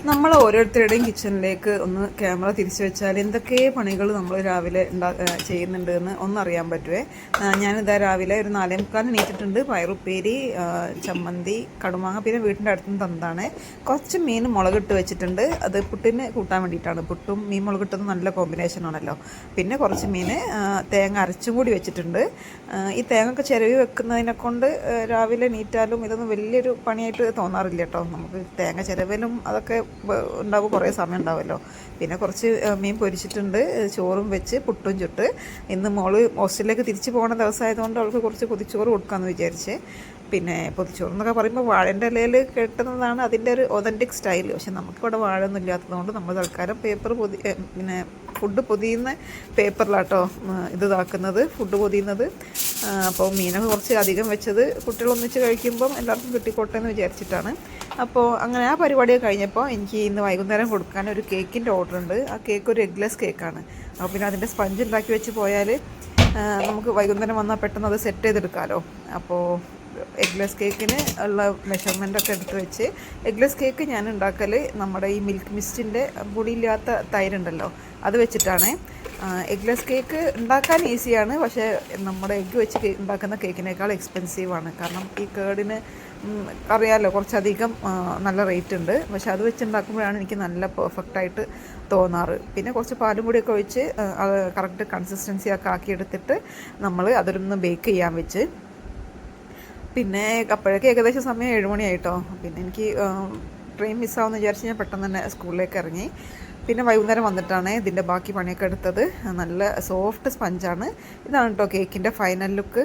നമ്മൾ ഓരോരുത്തരുടെയും കിച്ചണിലേക്ക് ഒന്ന് ക്യാമറ തിരിച്ചു വെച്ചാൽ എന്തൊക്കെ പണികൾ നമ്മൾ രാവിലെ ചെയ്യുന്നുണ്ട് എന്ന് ഒന്നറിയാൻ പറ്റുമേ. ഞാനിതാ രാവിലെ ഒരു 4:45 എണീറ്റിട്ടുണ്ട്. പയറുപ്പേരി, ചമ്മന്തി, കടുമാങ്ങ, പിന്നെ വീട്ടിൻ്റെ അടുത്തുനിന്ന് തന്നതാണ്. കുറച്ച് മീൻ മുളകിട്ട് വെച്ചിട്ടുണ്ട്. അത് പുട്ടിന് കൂട്ടാൻ വേണ്ടിയിട്ടാണ്. പുട്ടും മീൻ മുളകിട്ടതും നല്ല കോമ്പിനേഷനാണല്ലോ. പിന്നെ കുറച്ച് മീൻ തേങ്ങ അരച്ചും കൂടി വെച്ചിട്ടുണ്ട്. ഈ തേങ്ങയൊക്കെ ചിരവി വെക്കുന്നതിനെ കൊണ്ട് രാവിലെ എണീറ്റാലും ഇതൊന്നും വലിയൊരു പണിയായിട്ട് തോന്നാറില്ല കേട്ടോ. നമുക്ക് തേങ്ങ ചിരവലും അതൊക്കെ ഉണ്ടാവും, കുറേ സമയം ഉണ്ടാവുമല്ലോ. പിന്നെ കുറച്ച് മീൻ പൊരിച്ചിട്ടുണ്ട്. ചോറും വെച്ച് പുട്ടും ചുട്ട്. ഇന്ന് മോള് ഹോസ്റ്റലിലേക്ക് തിരിച്ചു പോകുന്ന ദിവസമായതുകൊണ്ട് അവൾക്ക് കുറച്ച് പൊതിച്ചോറ് കൊടുക്കാമെന്ന് വിചാരിച്ച്. പിന്നെ പൊതിച്ചോറ് എന്നൊക്കെ പറയുമ്പോൾ വാഴൻ്റെ ഇലയിൽ കെട്ടുന്നതാണ് അതിൻ്റെ ഒരു ഒതൻറ്റിക് സ്റ്റൈൽ. പക്ഷെ നമുക്കിവിടെ വാഴൊന്നും ഇല്ലാത്തതുകൊണ്ട് നമ്മൾ തൽക്കാലം പിന്നെ ഫുഡ് പൊതിയുന്ന പേപ്പറിലാട്ടോ ഇതാക്കുന്നത്, ഫുഡ് പൊതിയുന്നത്. അപ്പോൾ മീനൊക്കെ കുറച്ച് അധികം വെച്ചത് കുട്ടികളൊന്നിച്ച് കഴിക്കുമ്പം എല്ലാവർക്കും കിട്ടിക്കോട്ടെ എന്ന് വിചാരിച്ചിട്ടാണ്. അപ്പോൾ അങ്ങനെ ആ പരിപാടിയൊക്കെ കഴിഞ്ഞപ്പോൾ എനിക്ക് ഇന്ന് വൈകുന്നേരം കൊടുക്കാൻ ഒരു കേക്കിൻ്റെ ഓർഡർ ഉണ്ട്. ആ കേക്ക് ഒരു എഗ്ലെസ് കേക്കാണ്. അപ്പോൾ പിന്നെ അതിൻ്റെ സ്പഞ്ച് ഉണ്ടാക്കി വെച്ച് പോയാൽ നമുക്ക് വൈകുന്നേരം വന്നാൽ പെട്ടെന്ന് അത് സെറ്റ് ചെയ്തെടുക്കാമല്ലോ. അപ്പോൾ എഗ്ലെസ് കേക്കിന് ഉള്ള മെഷർമെൻറ്റൊക്കെ എടുത്ത് വെച്ച്, എഗ്ലെസ് കേക്ക് ഞാൻ ഉണ്ടാക്കൽ നമ്മുടെ ഈ മിൽക്ക് മിസ്റ്റിൻ്റെ പൊടിയില്ലാത്ത തൈരുണ്ടല്ലോ അത് വെച്ചിട്ടാണ്. എഗ്ലെസ് കേക്ക് ഉണ്ടാക്കാൻ ഈസിയാണ്, പക്ഷേ നമ്മുടെ എഗ്ഗ് വെച്ച് ഉണ്ടാക്കുന്ന കേക്കിനേക്കാൾ എക്സ്പെൻസീവാണ്. കാരണം ഈ കേടിന് അറിയാമല്ലോ കുറച്ചധികം നല്ല റേറ്റ് ഉണ്ട്. പക്ഷെ അത് വെച്ചുണ്ടാക്കുമ്പോഴാണ് എനിക്ക് നല്ല പെർഫെക്റ്റായിട്ട് തോന്നാറ്. പിന്നെ കുറച്ച് പാലും കൂടിയൊക്കെ ഒഴിച്ച് അത് കറക്റ്റ് കൺസിസ്റ്റൻസി ഒക്കെ ആക്കിയെടുത്തിട്ട് നമ്മൾ അതൊന്ന് ബേക്ക് ചെയ്യാൻ വെച്ച്. പിന്നെ അപ്പോഴേക്ക് ഏകദേശം സമയം 7 മണിയായിട്ടോ. പിന്നെ എനിക്ക് ട്രെയിൻ മിസ്സാവുമെന്ന് വിചാരിച്ച് ഞാൻ പെട്ടെന്ന് തന്നെ സ്കൂളിലേക്ക് ഇറങ്ങി. പിന്നെ വൈകുന്നേരം വന്നിട്ടാണ് ഇതിൻ്റെ ബാക്കി പണിയൊക്കെ എടുത്തത്. നല്ല സോഫ്റ്റ് സ്പഞ്ചാണ്. ഇതാണ് കേട്ടോ കേക്കിൻ്റെ ഫൈനൽ ലുക്ക്.